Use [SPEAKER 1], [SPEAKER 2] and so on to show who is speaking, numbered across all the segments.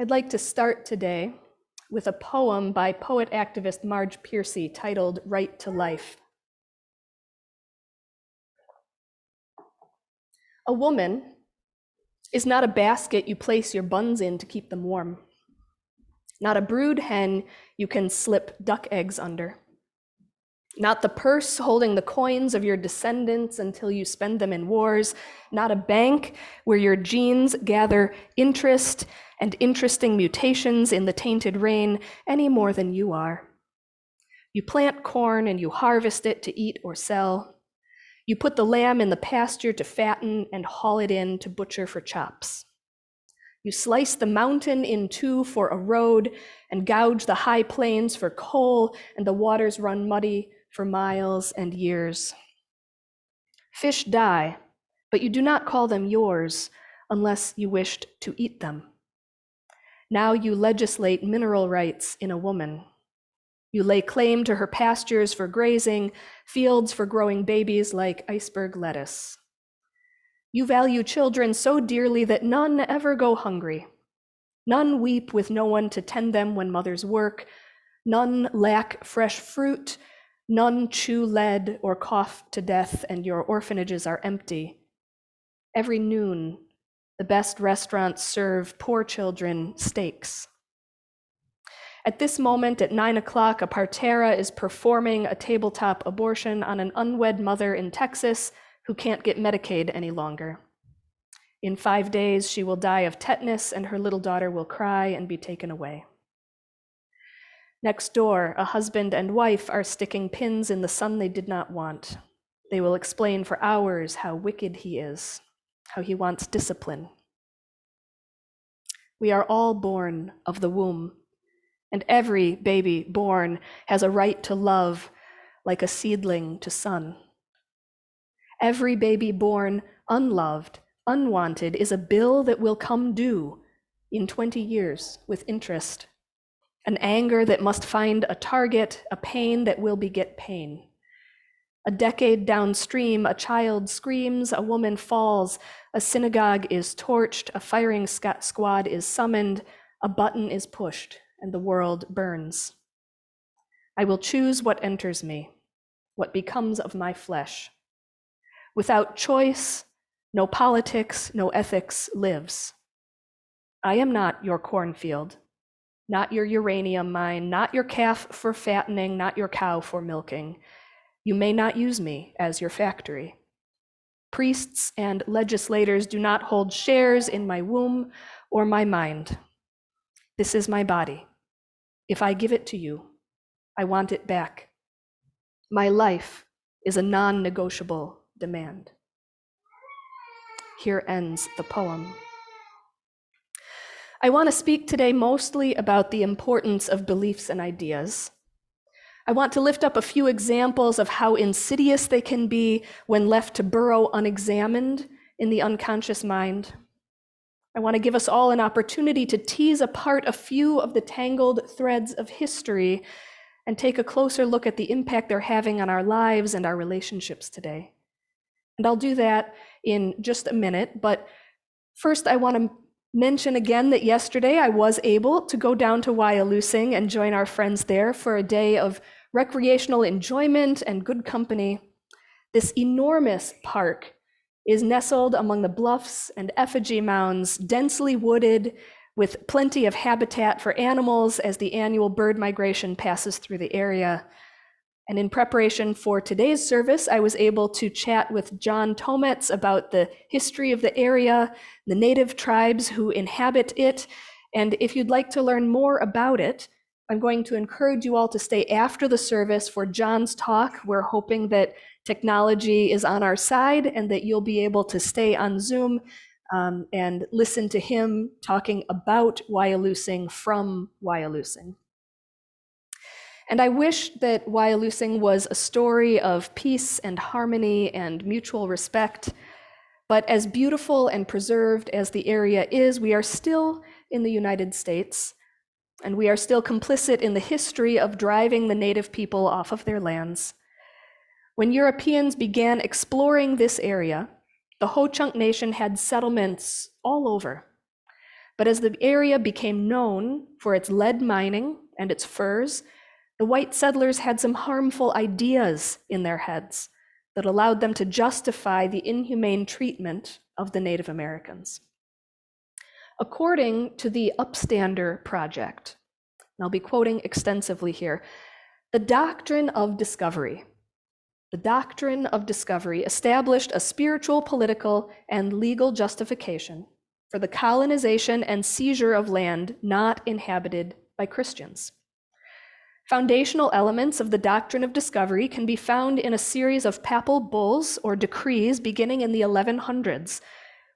[SPEAKER 1] I'd like to start today with a poem by poet-activist Marge Piercy titled Right to Life. A woman is not a basket you place your buns in to keep them warm, not a brood hen you can slip duck eggs under, not the purse holding the coins of your descendants until you spend them in wars, not a bank where your genes gather interest and interesting mutations in the tainted rain any more than you are. You plant corn and you harvest it to eat or sell. You put the lamb in the pasture to fatten and haul it in to butcher for chops. You slice the mountain in two for a road and gouge the high plains for coal, and the waters run muddy for miles and years. Fish die, but you do not call them yours unless you wished to eat them. Now you legislate mineral rights in a woman. You lay claim to her pastures for grazing, fields for growing babies like iceberg lettuce. You value children so dearly that none ever go hungry. None weep with no one to tend them when mothers work. None lack fresh fruit. None chew lead or cough to death, and your orphanages are empty. Every noon, the best restaurants serve poor children steaks. At this moment, at 9 o'clock, a partera is performing a tabletop abortion on an unwed mother in Texas who can't get Medicaid any longer. In 5 days, she will die of tetanus, and her little daughter will cry and be taken away. Next door, a husband and wife are sticking pins in the son they did not want. They will explain for hours how wicked he is, how he wants discipline. We are all born of the womb, and every baby born has a right to love like a seedling to sun. Every baby born unloved, unwanted is a bill that will come due in 20 years with interest, an anger that must find a target, a pain that will beget pain. A decade downstream, a child screams, a woman falls, a synagogue is torched, a firing squad is summoned, a button is pushed, and the world burns. I will choose what enters me, what becomes of my flesh. Without choice, no politics, no ethics lives. I am not your cornfield, not your uranium mine, not your calf for fattening, not your cow for milking. You may not use me as your factory. Priests and legislators do not hold shares in my womb or my mind. This is my body. If I give it to you, I want it back. My life is a non-negotiable demand. Here ends the poem. I want to speak today mostly about the importance of beliefs and ideas. I want to lift up a few examples of how insidious they can be when left to burrow unexamined in the unconscious mind. I want to give us all an opportunity to tease apart a few of the tangled threads of history and take a closer look at the impact they're having on our lives and our relationships today. And I'll do that in just a minute, but first I want to mention again that yesterday I was able to go down to Wyalusing and join our friends there for a day of recreational enjoyment and good company. This enormous park is nestled among the bluffs and effigy mounds, densely wooded, with plenty of habitat for animals as the annual bird migration passes through the area. And in preparation for today's service, I was able to chat with John Tometz about the history of the area, the native tribes who inhabit it. And if you'd like to learn more about it, I'm going to encourage you all to stay after the service for John's talk. We're hoping that technology is on our side and that you'll be able to stay on Zoom and listen to him talking about Wyalusing from Wyalusing. And I wish that Wyalusing was a story of peace and harmony and mutual respect, but as beautiful and preserved as the area is, we are still in the United States, and we are still complicit in the history of driving the native people off of their lands. When Europeans began exploring this area, the Ho-Chunk Nation had settlements all over. But as the area became known for its lead mining and its furs, the white settlers had some harmful ideas in their heads that allowed them to justify the inhumane treatment of the Native Americans. According to the Upstander Project, and I'll be quoting extensively here, the doctrine of discovery established a spiritual, political, and legal justification for the colonization and seizure of land not inhabited by Christians. Foundational elements of the doctrine of discovery can be found in a series of papal bulls or decrees beginning in the 1100s,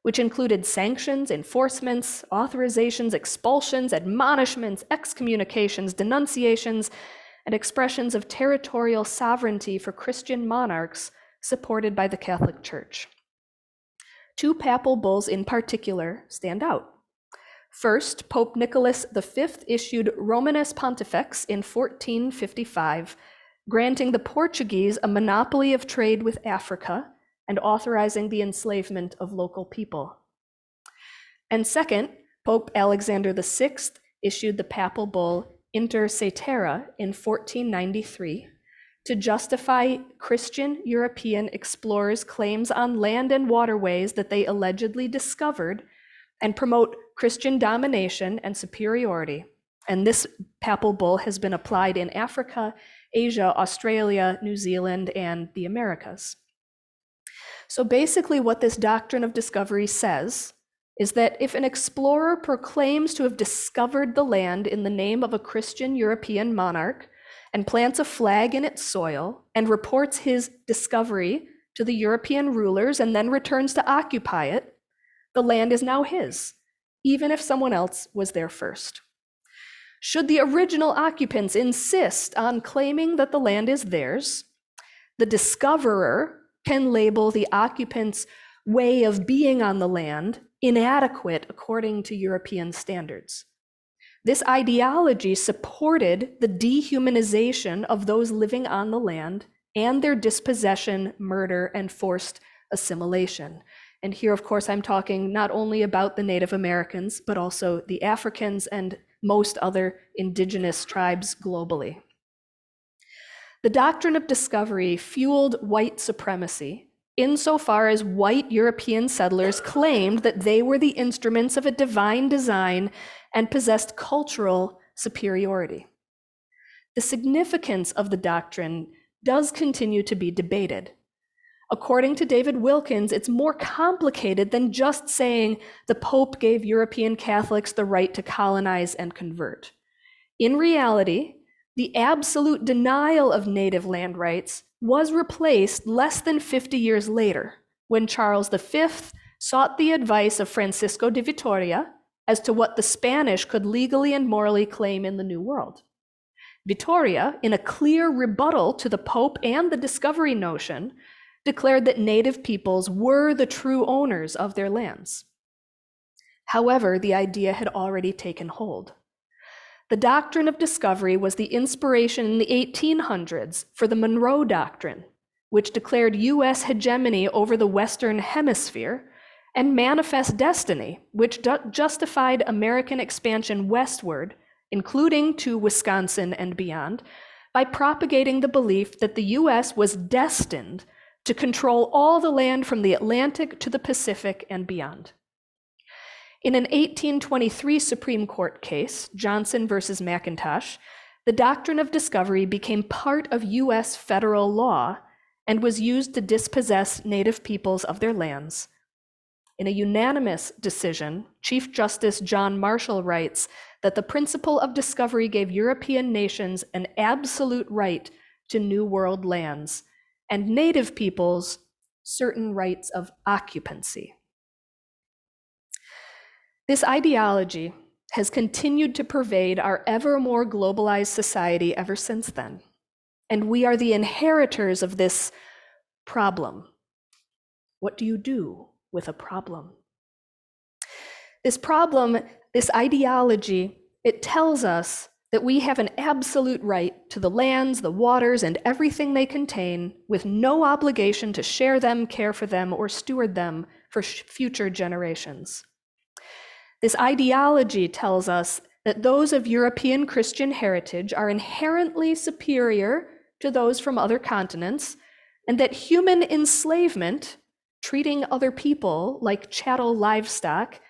[SPEAKER 1] which included sanctions, enforcements, authorizations, expulsions, admonishments, excommunications, denunciations, and expressions of territorial sovereignty for Christian monarchs supported by the Catholic Church. Two papal bulls in particular stand out. First, Pope Nicholas V issued Romanes Pontifex in 1455, granting the Portuguese a monopoly of trade with Africa and authorizing the enslavement of local people. And second, Pope Alexander VI issued the papal bull Inter Caetera in 1493 to justify Christian European explorers' claims on land and waterways that they allegedly discovered and promote Christian domination and superiority. And this papal bull has been applied in Africa, Asia, Australia, New Zealand, and the Americas. So basically what this doctrine of discovery says is that if an explorer proclaims to have discovered the land in the name of a Christian European monarch and plants a flag in its soil and reports his discovery to the European rulers and then returns to occupy it, the land is now his, even if someone else was there first. Should the original occupants insist on claiming that the land is theirs, the discoverer can label the occupants' way of being on the land inadequate according to European standards. This ideology supported the dehumanization of those living on the land and their dispossession, murder, and forced assimilation. And here, of course, I'm talking not only about the Native Americans, but also the Africans and most other indigenous tribes globally. The doctrine of discovery fueled white supremacy insofar as white European settlers claimed that they were the instruments of a divine design and possessed cultural superiority. The significance of the doctrine does continue to be debated. According to David Wilkins, it's more complicated than just saying the Pope gave European Catholics the right to colonize and convert. In reality, the absolute denial of native land rights was replaced less than 50 years later, when Charles V sought the advice of Francisco de Vitoria as to what the Spanish could legally and morally claim in the New World. Vitoria, in a clear rebuttal to the Pope and the discovery notion, declared that native peoples were the true owners of their lands. However, the idea had already taken hold. The doctrine of discovery was the inspiration in the 1800s for the Monroe Doctrine, which declared US hegemony over the Western Hemisphere, and Manifest Destiny, which justified American expansion westward, including to Wisconsin and beyond, by propagating the belief that the US was destined to control all the land from the Atlantic to the Pacific and beyond. In an 1823 Supreme Court case, Johnson versus McIntosh, the doctrine of discovery became part of US federal law and was used to dispossess Native peoples of their lands. In a unanimous decision, Chief Justice John Marshall writes that the principle of discovery gave European nations an absolute right to New World lands, and Native peoples certain rights of occupancy. This ideology has continued to pervade our ever more globalized society ever since then, and we are the inheritors of this problem. What do you do with a problem? This problem, this ideology, it tells us that we have an absolute right to the lands, the waters, and everything they contain, with no obligation to share them, care for them, or steward them for future generations. This ideology tells us that those of European Christian heritage are inherently superior to those from other continents, and that human enslavement, treating other people like chattel livestock,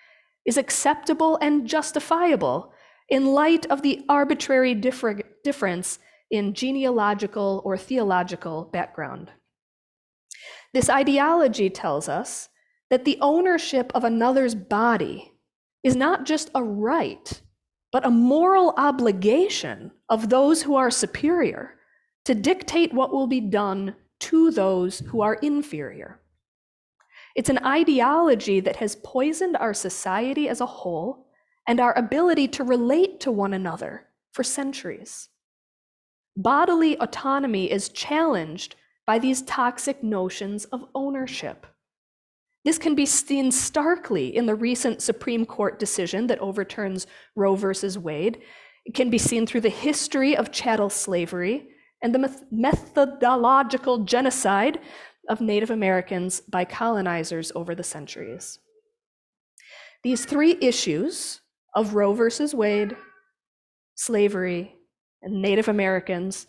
[SPEAKER 1] is acceptable and justifiable in light of the arbitrary difference in genealogical or theological background. This ideology tells us that the ownership of another's body is not just a right, but a moral obligation of those who are superior to dictate what will be done to those who are inferior. It's an ideology that has poisoned our society as a whole and our ability to relate to one another for centuries. Bodily autonomy is challenged by these toxic notions of ownership. This can be seen starkly in the recent Supreme Court decision that overturns Roe versus Wade. It can be seen through the history of chattel slavery and the methodological genocide of Native Americans by colonizers over the centuries. These three issues of Roe versus Wade, slavery, and Native Americans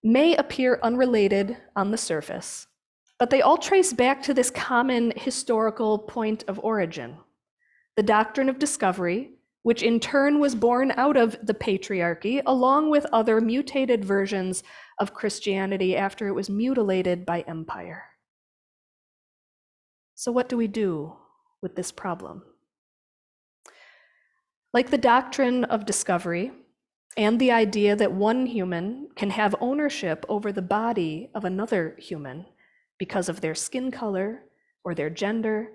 [SPEAKER 1] may appear unrelated on the surface, but they all trace back to this common historical point of origin, the doctrine of discovery, which in turn was born out of the patriarchy, along with other mutated versions of Christianity after it was mutilated by empire. So what do we do with this problem? Like the doctrine of discovery and the idea that one human can have ownership over the body of another human because of their skin color or their gender,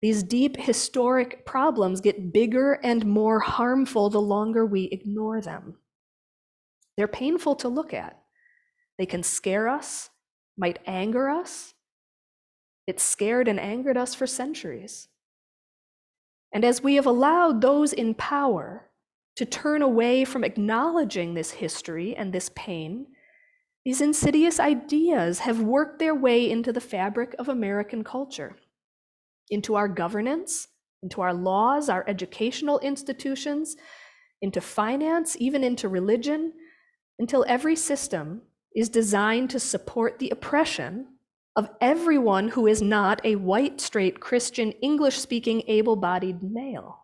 [SPEAKER 1] these deep historic problems get bigger and more harmful the longer we ignore them. They're painful to look at. They can scare us, might anger us. It scared and angered us for centuries. And as we have allowed those in power to turn away from acknowledging this history and this pain, these insidious ideas have worked their way into the fabric of American culture, into our governance, into our laws, our educational institutions, into finance, even into religion, until every system is designed to support the oppression of everyone who is not a white, straight, Christian, English-speaking, able-bodied male.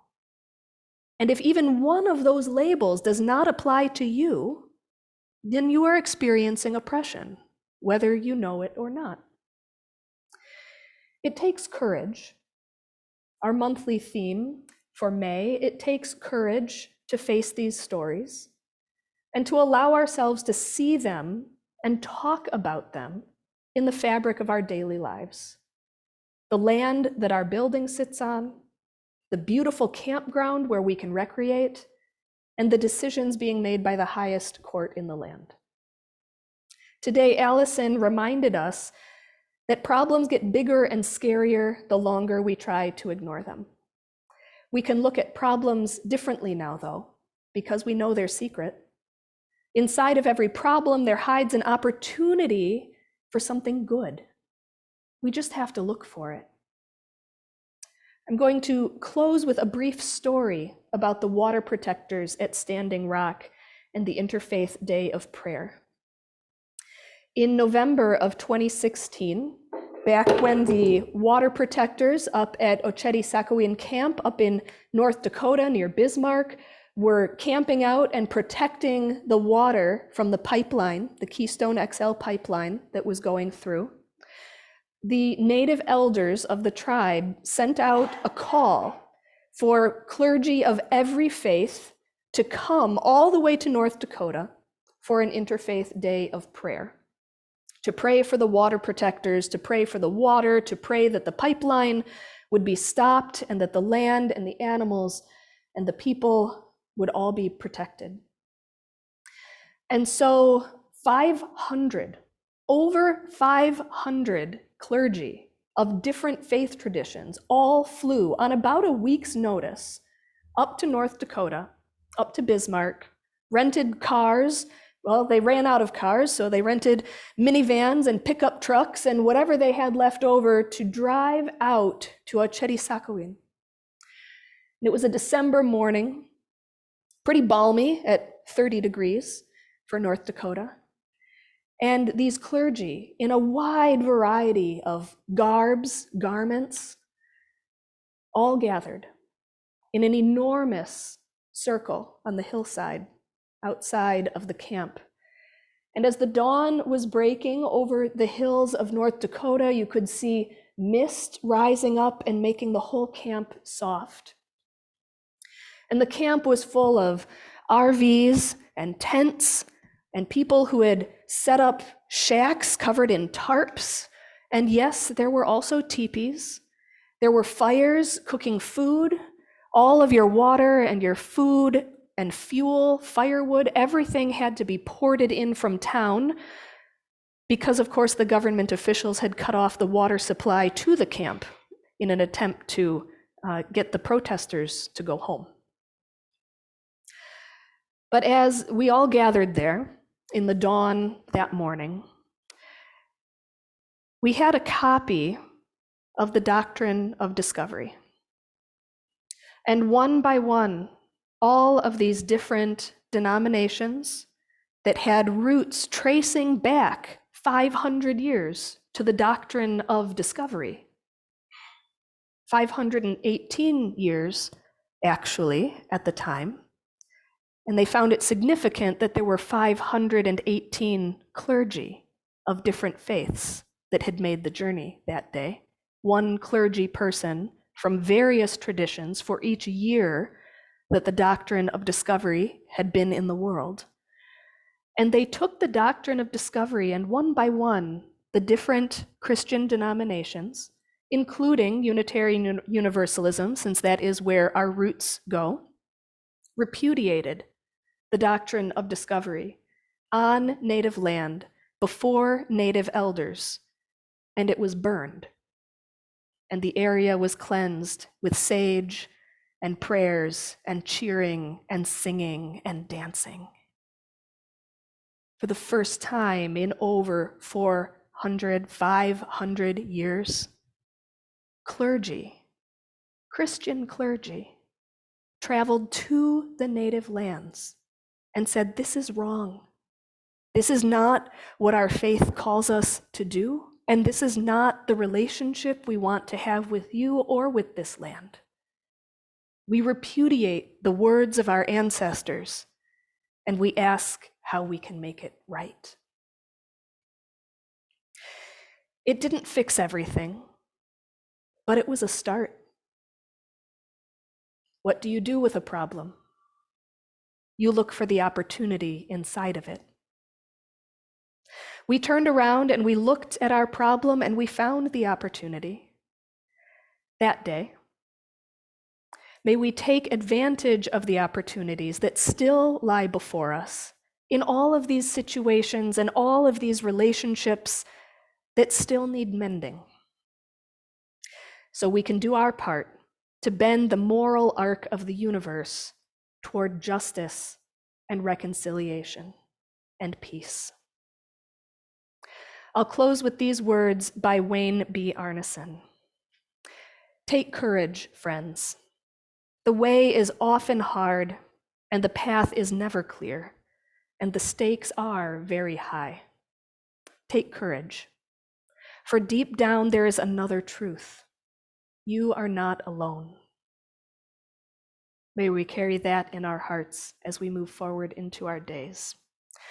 [SPEAKER 1] And if even one of those labels does not apply to you, then you are experiencing oppression, whether you know it or not. It takes courage. Our monthly theme for May, it takes courage to face these stories and to allow ourselves to see them and talk about them in the fabric of our daily lives. The land that our building sits on, the beautiful campground where we can recreate, and the decisions being made by the highest court in the land. Today, Allison reminded us that problems get bigger and scarier the longer we try to ignore them. We can look at problems differently now, though, because we know their secret. Inside of every problem, there hides an opportunity for something good. We just have to look for it. I'm going to close with a brief story about the water protectors at Standing Rock and the Interfaith Day of Prayer. In November of 2016, back when the water protectors up at Oceti-Sakowin Camp up in North Dakota near Bismarck were camping out and protecting the water from the pipeline, the Keystone XL pipeline that was going through, the native elders of the tribe sent out a call for clergy of every faith to come all the way to North Dakota for an interfaith day of prayer, to pray for the water protectors, to pray for the water, to pray that the pipeline would be stopped and that the land and the animals and the people would all be protected. And so over 500 clergy of different faith traditions all flew on about a week's notice up to North Dakota, up to Bismarck, rented cars. Well, they ran out of cars, so they rented minivans and pickup trucks and whatever they had left over to drive out to Oceti-Sakowin. And it was a December morning, pretty balmy at 30 degrees for North Dakota. And these clergy, in a wide variety of garbs, garments, all gathered in an enormous circle on the hillside outside of the camp. And as the dawn was breaking over the hills of North Dakota, you could see mist rising up and making the whole camp soft. And the camp was full of RVs and tents and people who had set up shacks covered in tarps. And yes, there were also teepees. There were fires cooking food. All of your water and your food and fuel, firewood, everything had to be ported in from town because, of course, the government officials had cut off the water supply to the camp in an attempt to get the protesters to go home. But as we all gathered there in the dawn that morning, we had a copy of the Doctrine of Discovery. And one by one, all of these different denominations that had roots tracing back 500 years to the doctrine of discovery. 518 years, actually, at the time. And they found it significant that there were 518 clergy of different faiths that had made the journey that day. One clergy person from various traditions for each year that the doctrine of discovery had been in the world. And they took the doctrine of discovery, and one by one, the different Christian denominations, including Unitarian Universalism, since that is where our roots go, repudiated the doctrine of discovery on native land before native elders, and it was burned. And the area was cleansed with sage and prayers and cheering and singing and dancing. For the first time in over 400, 500 years, clergy, Christian clergy, traveled to the native lands and said, this is wrong. This is not what our faith calls us to do, and this is not the relationship we want to have with you or with this land. We repudiate the words of our ancestors, and we ask how we can make it right. It didn't fix everything, but it was a start. What do you do with a problem? You look for the opportunity inside of it. We turned around and we looked at our problem and we found the opportunity. That day, may we take advantage of the opportunities that still lie before us in all of these situations and all of these relationships that still need mending. So we can do our part to bend the moral arc of the universe toward justice and reconciliation and peace. I'll close with these words by Wayne B. Arneson. Take courage, friends. The way is often hard, and the path is never clear, and the stakes are very high. Take courage, for deep down there is another truth. You are not alone. May we carry that in our hearts as we move forward into our days.